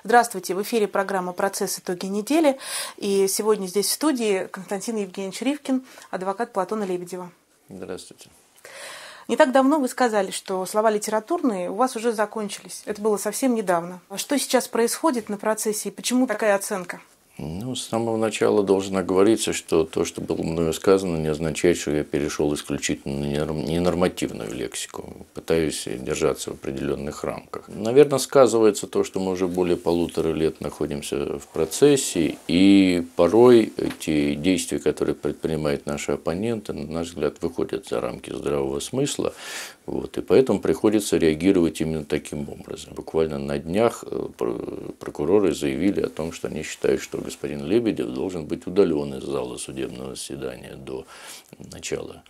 Здравствуйте, в эфире программа «Процесс. Итоги недели». И сегодня здесь в студии Константин Евгеньевич Ривкин, адвокат Платона Лебедева. Здравствуйте. Не так давно вы сказали, что слова литературные у вас уже закончились. Это было совсем недавно. А что сейчас происходит на процессе и почему такая оценка? С самого начала должно оговориться, что то, что было мною сказано, не означает, что я перешел исключительно на ненормативную лексику. Пытаюсь держаться в определенных рамках. Наверное, сказывается то, что мы уже более 1,5 лет находимся в процессе, и порой эти действия, которые предпринимают наши оппоненты, на наш взгляд, выходят за рамки здравого смысла. И поэтому приходится реагировать именно таким образом. Буквально на днях прокуроры заявили о том, что они считают, что господин Лебедев должен быть удален из зала судебного заседания до начала,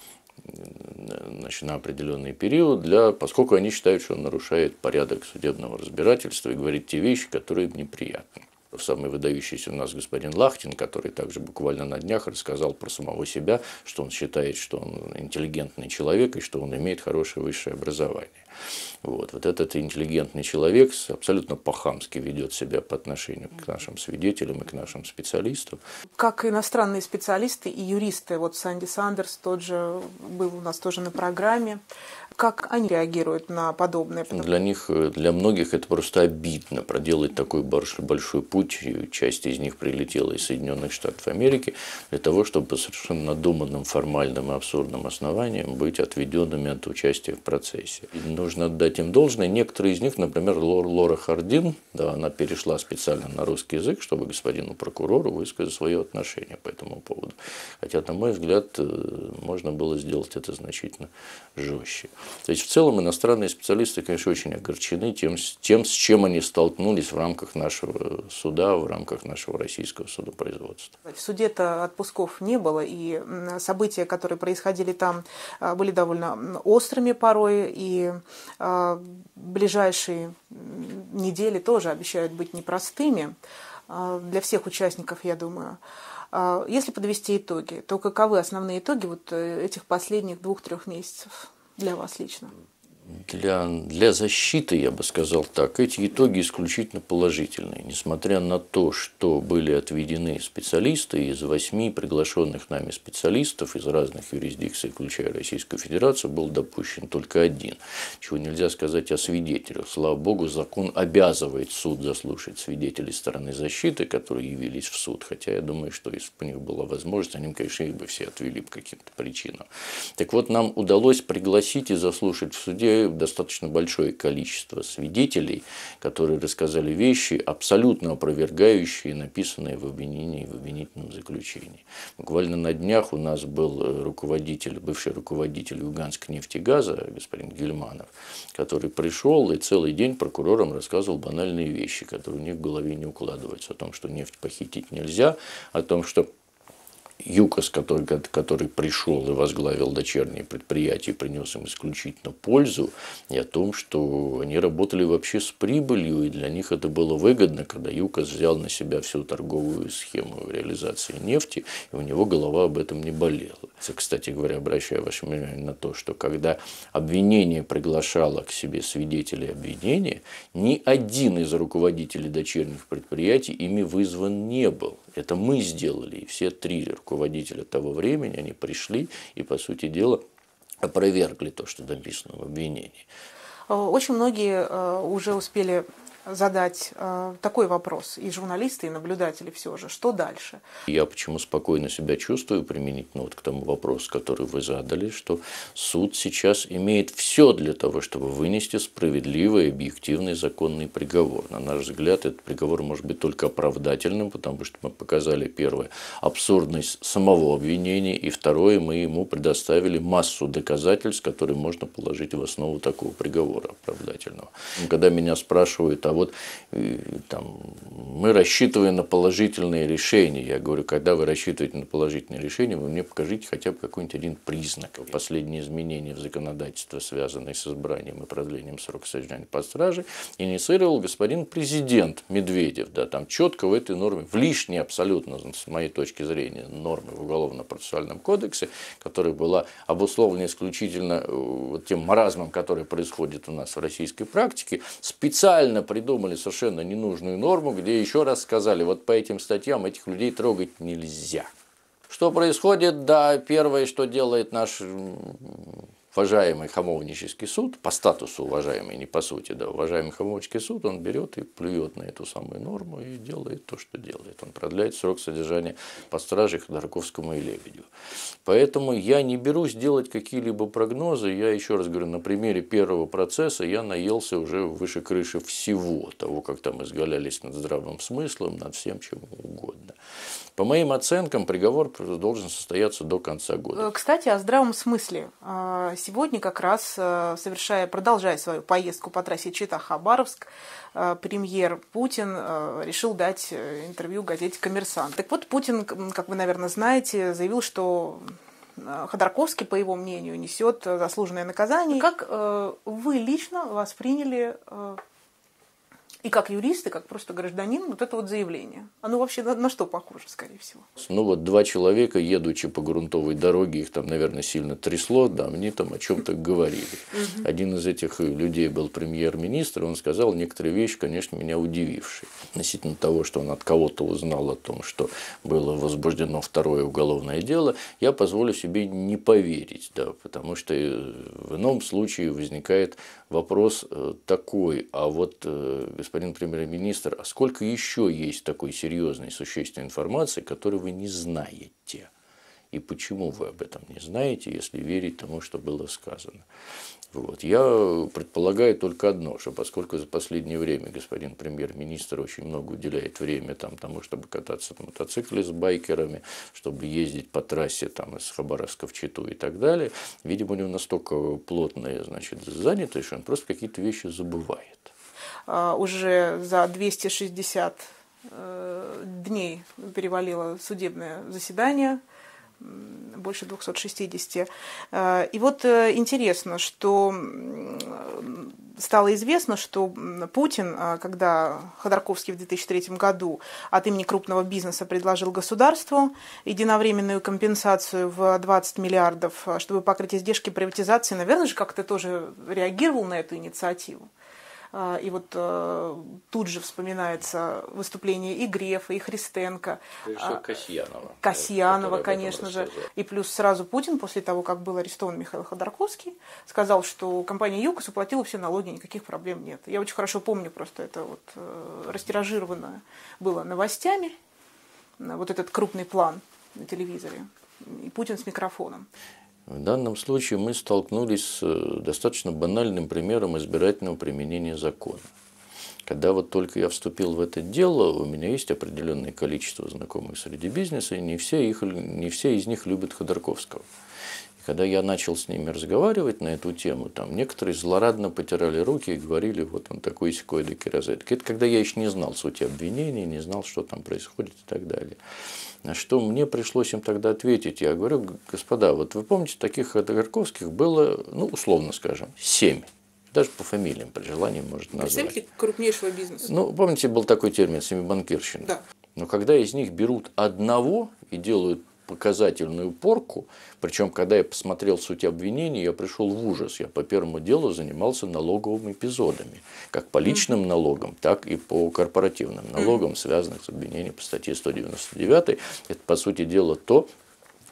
на определенный период, поскольку они считают, что он нарушает порядок судебного разбирательства и говорит те вещи, которые им неприятны. Самый выдающийся у нас господин Лахтин, который также буквально на днях рассказал про самого себя, что он считает, что он интеллигентный человек и что он имеет хорошее высшее образование. Вот этот интеллигентный человек абсолютно по-хамски ведет себя по отношению к нашим свидетелям и к нашим специалистам. Как иностранные специалисты и юристы, Санди Сандерс тот же был у нас тоже на программе. Как они реагируют на подобное? Для них, для многих это просто обидно проделать такой большой путь. Часть из них прилетела из Соединенных Штатов Америки для того, чтобы по совершенно надуманным, формальным и абсурдным основаниям быть отведенными от участия в процессе. И нужно отдать им должное. Некоторые из них, например, Лора Хардин, она перешла специально на русский язык, чтобы господину прокурору высказать свое отношение по этому поводу. Хотя, на мой взгляд, можно было сделать это значительно жестче. То есть, в целом, иностранные специалисты, конечно, очень огорчены тем, с чем они столкнулись в рамках нашего суда, в рамках нашего российского судопроизводства. В суде-то отпусков не было, и события, которые происходили там, были довольно острыми порой, и ближайшие недели тоже обещают быть непростыми для всех участников, я думаю. Если подвести итоги, то каковы основные итоги этих последних 2-3 месяцев для вас лично? Для защиты, я бы сказал так, эти итоги исключительно положительные. Несмотря на то, что были отведены специалисты, из 8 приглашенных нами специалистов из разных юрисдикций, включая Российскую Федерацию, был допущен только 1. Чего нельзя сказать о свидетелях. Слава богу, закон обязывает суд заслушать свидетелей стороны защиты, которые явились в суд. Хотя я думаю, что если бы у них была возможность, они, конечно, их бы все отвели по каким-то причинам. Так вот, нам удалось пригласить и заслушать в суде достаточно большое количество свидетелей, которые рассказали вещи, абсолютно опровергающие написанные в обвинении и в обвинительном заключении. Буквально на днях у нас был бывший руководитель Юганск-нефтегаза, господин Гельманов, который пришел и целый день прокурорам рассказывал банальные вещи, которые у них в голове не укладываются. О том, что нефть похитить нельзя, о том, что ЮКОС, который пришел и возглавил дочерние предприятия, принес им исключительно пользу, и о том, что они работали вообще с прибылью, и для них это было выгодно, когда ЮКОС взял на себя всю торговую схему реализации нефти, и у него голова об этом не болела. Кстати говоря, обращаю ваше внимание на то, что когда обвинение приглашало к себе свидетелей обвинения, ни один из руководителей дочерних предприятий ими вызван не был. Это мы сделали, и все 3 руководителя того времени, они пришли и, по сути дела, опровергли то, что написано в обвинении. Очень многие уже успели задать такой вопрос, и журналисты, и наблюдатели все же, что дальше? Я почему спокойно себя чувствую применительно к тому вопросу, который вы задали, что суд сейчас имеет все для того, чтобы вынести справедливый, объективный, законный приговор. На наш взгляд, этот приговор может быть только оправдательным, потому что мы показали, первое, абсурдность самого обвинения, и второе, мы ему предоставили массу доказательств, которые можно положить в основу такого приговора оправдательного. Когда меня спрашивают, мы рассчитываем на положительные решения. Я говорю, когда вы рассчитываете на положительные решения, вы мне покажите хотя бы какой-нибудь один признак. Последние изменения в законодательство, связанные с избранием и продлением срока содержания под стражей, инициировал господин президент Медведев. Да, там четко в этой норме, в лишней абсолютно, с моей точки зрения, нормы в Уголовно-процессуальном кодексе, которая была обусловлена исключительно тем маразмом, который происходит у нас в российской практике, специально придумали совершенно ненужную норму, где еще раз сказали, вот по этим статьям этих людей трогать нельзя. Что происходит? Да, первое, что делает наш уважаемый Хамовнический суд, по статусу уважаемый, не по сути, да, уважаемый Хамовнический суд, он берет и плюет на эту самую норму и делает то, что делает. Он продляет срок содержания под стражей Ходорковскому и Лебедеву. Поэтому я не берусь делать какие-либо прогнозы. Я еще раз говорю, на примере первого процесса я наелся уже выше крыши всего того, как там изгалялись над здравым смыслом, над всем чем угодно. По моим оценкам, приговор должен состояться до конца года. Кстати, о здравом смысле. Сегодня как раз, продолжая свою поездку по трассе Чита-Хабаровск, премьер Путин решил дать интервью газете «Коммерсант». Так вот, Путин, как вы, наверное, знаете, заявил, что Ходорковский, по его мнению, несет заслуженное наказание. Как вы лично восприняли и как юрист, и как просто гражданин вот это вот заявление? Оно вообще на что похоже, скорее всего? Ну вот два человека, едучи по грунтовой дороге, их там, наверное, сильно трясло, да, мне там о чем-то говорили. Один из этих людей был премьер-министр, он сказал некоторые вещи, конечно, меня удивившие. Относительно того, что он от кого-то узнал о том, что было возбуждено второе уголовное дело, я позволю себе не поверить, да, потому что в ином случае возникает вопрос такой, а вот господин премьер-министр, а сколько еще есть такой серьезной, существенной информации, которую вы не знаете? И почему вы об этом не знаете, если верить тому, что было сказано? Вот. Я предполагаю только одно, что поскольку за последнее время господин премьер-министр очень много уделяет время тому, чтобы кататься на мотоцикле с байкерами, чтобы ездить по трассе из Хабаровска в Читу и так далее, видимо, у него настолько плотная, занятость, что он просто какие-то вещи забывает. Уже за 260 дней перевалило судебное заседание, больше 260. И вот интересно, что стало известно, что Путин, когда Ходорковский в 2003 году от имени крупного бизнеса предложил государству единовременную компенсацию в 20 миллиардов, чтобы покрыть издержки приватизации, наверное же, как-то тоже реагировал на эту инициативу. И вот тут же вспоминается выступление и Грефа, и Христенко. Касьянова. Касьянова, конечно же. И плюс сразу Путин, после того, как был арестован Михаил Ходорковский, сказал, что компания ЮКОС уплатила все налоги, никаких проблем нет. Я очень хорошо помню, просто это вот растиражировано было новостями, вот этот крупный план на телевизоре, и Путин с микрофоном. В данном случае мы столкнулись с достаточно банальным примером избирательного применения закона. Когда вот только я вступил в это дело, у меня есть определенное количество знакомых среди бизнеса, и не все из них любят Ходорковского. И когда я начал с ними разговаривать на эту тему, некоторые злорадно потирали руки и говорили, вот он такой-сякой докерозетки. Это когда я еще не знал сути обвинений, не знал, что там происходит и так далее. На что мне пришлось им тогда ответить. Я говорю, господа, вот вы помните, таких Ходорковских было, условно скажем, 7. Даже по фамилиям, при желании может назвать. Представители крупнейшего бизнеса. Помните, был такой термин семибанкирщина. Да. Но когда из них берут одного и делают показательную порку, причем, когда я посмотрел суть обвинений, я пришел в ужас. Я по первому делу занимался налоговыми эпизодами, как по личным налогам, так и по корпоративным налогам, связанных с обвинением по статье 199. Это, по сути дела, то,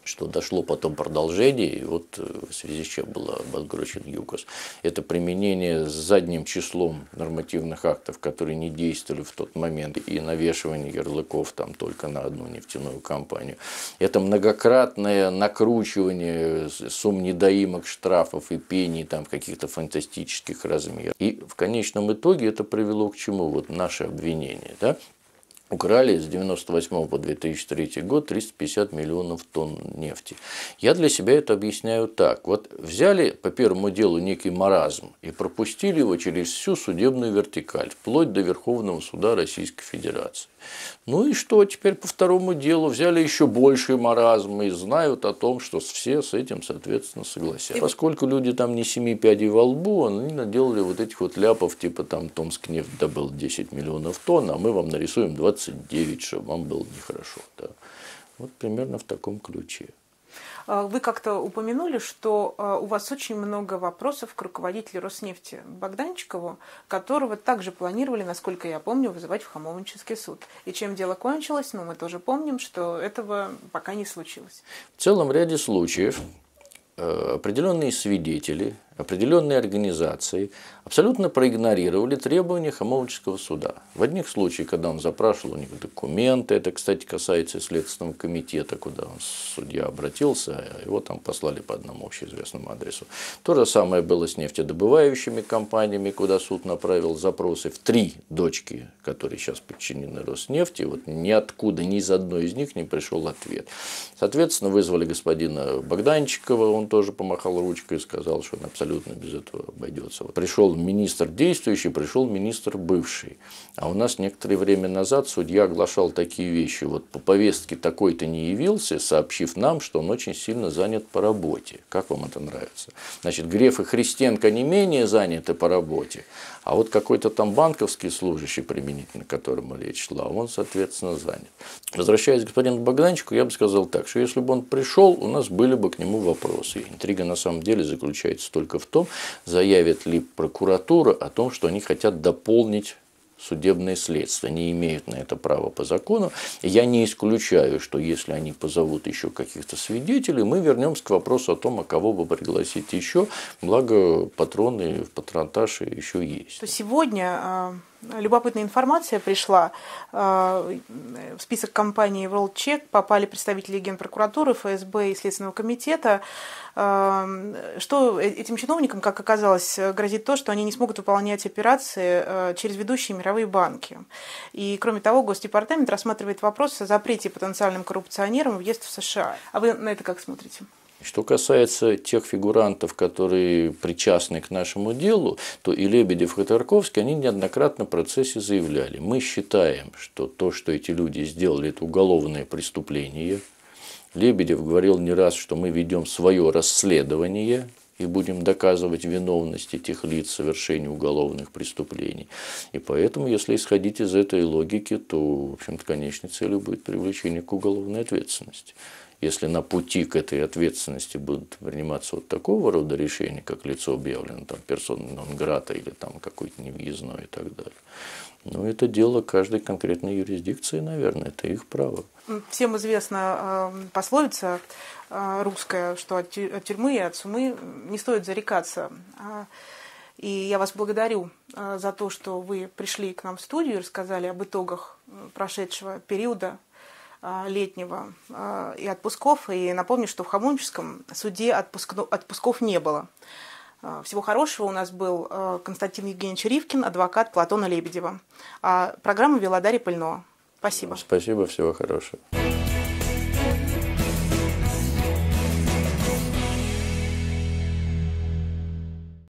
что дошло потом продолжение, и вот в связи с чем был обанкрочен ЮКОС. Это применение с задним числом нормативных актов, которые не действовали в тот момент, и навешивание ярлыков только на одну нефтяную компанию. Это многократное накручивание сумм недоимок, штрафов и пений каких-то фантастических размеров. И в конечном итоге это привело к чему? Вот наше обвинение, да? украли с 1998 по 2003 год 350 миллионов тонн нефти. Я для себя это объясняю так. Вот взяли по первому делу некий маразм и пропустили его через всю судебную вертикаль, вплоть до Верховного суда Российской Федерации. Ну и что, теперь по второму делу взяли еще больший маразм и знают о том, что все с этим, соответственно, согласятся. Поскольку люди там не 7 пядей во лбу, они наделали вот этих вот ляпов, типа там Томскнефть добыл 10 миллионов тонн, а мы вам нарисуем 29, чтобы вам было нехорошо. Да. Вот примерно в таком ключе. Вы как-то упомянули, что у вас очень много вопросов к руководителю Роснефти Богданчикову, которого также планировали, насколько я помню, вызывать в Хамовнический суд. И чем дело кончилось, мы тоже помним, что этого пока не случилось. В целом ряде случаев определенные свидетели, определенные организации абсолютно проигнорировали требования Хамовнического суда. В одних случаях, когда он запрашивал у них документы, это, кстати, касается Следственного комитета, куда судья обратился, его там послали по одному общеизвестному адресу. То же самое было с нефтедобывающими компаниями, куда суд направил запросы в 3 дочки, которые сейчас подчинены Роснефти. Вот ниоткуда, ни из одной из них не пришел ответ. Соответственно, вызвали господина Богданчикова, он тоже помахал ручкой и сказал, что он абсолютно без этого обойдется. Вот пришел министр действующий, пришел министр бывший. А у нас некоторое время назад судья оглашал такие вещи. Вот по повестке такой-то не явился, сообщив нам, что он очень сильно занят по работе. Как вам это нравится? Значит, Греф и Христенко не менее заняты по работе, а вот какой-то там банковский служащий, применительно к которому речь шла, он, соответственно, занят. Возвращаясь к господину Богданчику, я бы сказал так, что если бы он пришел, у нас были бы к нему вопросы. Интрига на самом деле заключается только в том, заявит ли прокуратура о том, что они хотят дополнить судебное следствие, не имеют на это права по закону. Я не исключаю, что если они позовут еще каких-то свидетелей, мы вернемся к вопросу о том, а кого бы пригласить еще, благо патроны в патронтаже еще есть. То сегодня любопытная информация пришла. В список компании WorldCheck попали представители Генпрокуратуры, ФСБ и Следственного комитета. Что этим чиновникам, как оказалось, грозит то, что они не смогут выполнять операции через ведущие мировые банки. И, кроме того, Госдепартамент рассматривает вопрос о запрете потенциальным коррупционерам въезд в США. А вы на это как смотрите? Что касается тех фигурантов, которые причастны к нашему делу, то и Лебедев, и Тарковский, они неоднократно в процессе заявляли. Мы считаем, что то, что эти люди сделали, это уголовное преступление. Лебедев говорил не раз, что мы ведем свое расследование и будем доказывать виновность этих лиц в совершении уголовных преступлений. И поэтому, если исходить из этой логики, то, в общем-то, конечной целью будет привлечение к уголовной ответственности. Если на пути к этой ответственности будут приниматься вот такого рода решения, как лицо объявлено, там, персона нон-грата или там какой-то невъездной и так далее, ну, это дело каждой конкретной юрисдикции, наверное, это их право. Всем известна пословица русская, что от тюрьмы и от сумы не стоит зарекаться. И я вас благодарю за то, что вы пришли к нам в студию и рассказали об итогах прошедшего периода летнего и отпусков. И напомню, что в Хамовническом суде отпусков не было. Всего хорошего. У нас был Константин Евгеньевич Ривкин, адвокат Платона Лебедева. А программу вела Дарья Пыльнова. Спасибо. Спасибо, всего хорошего.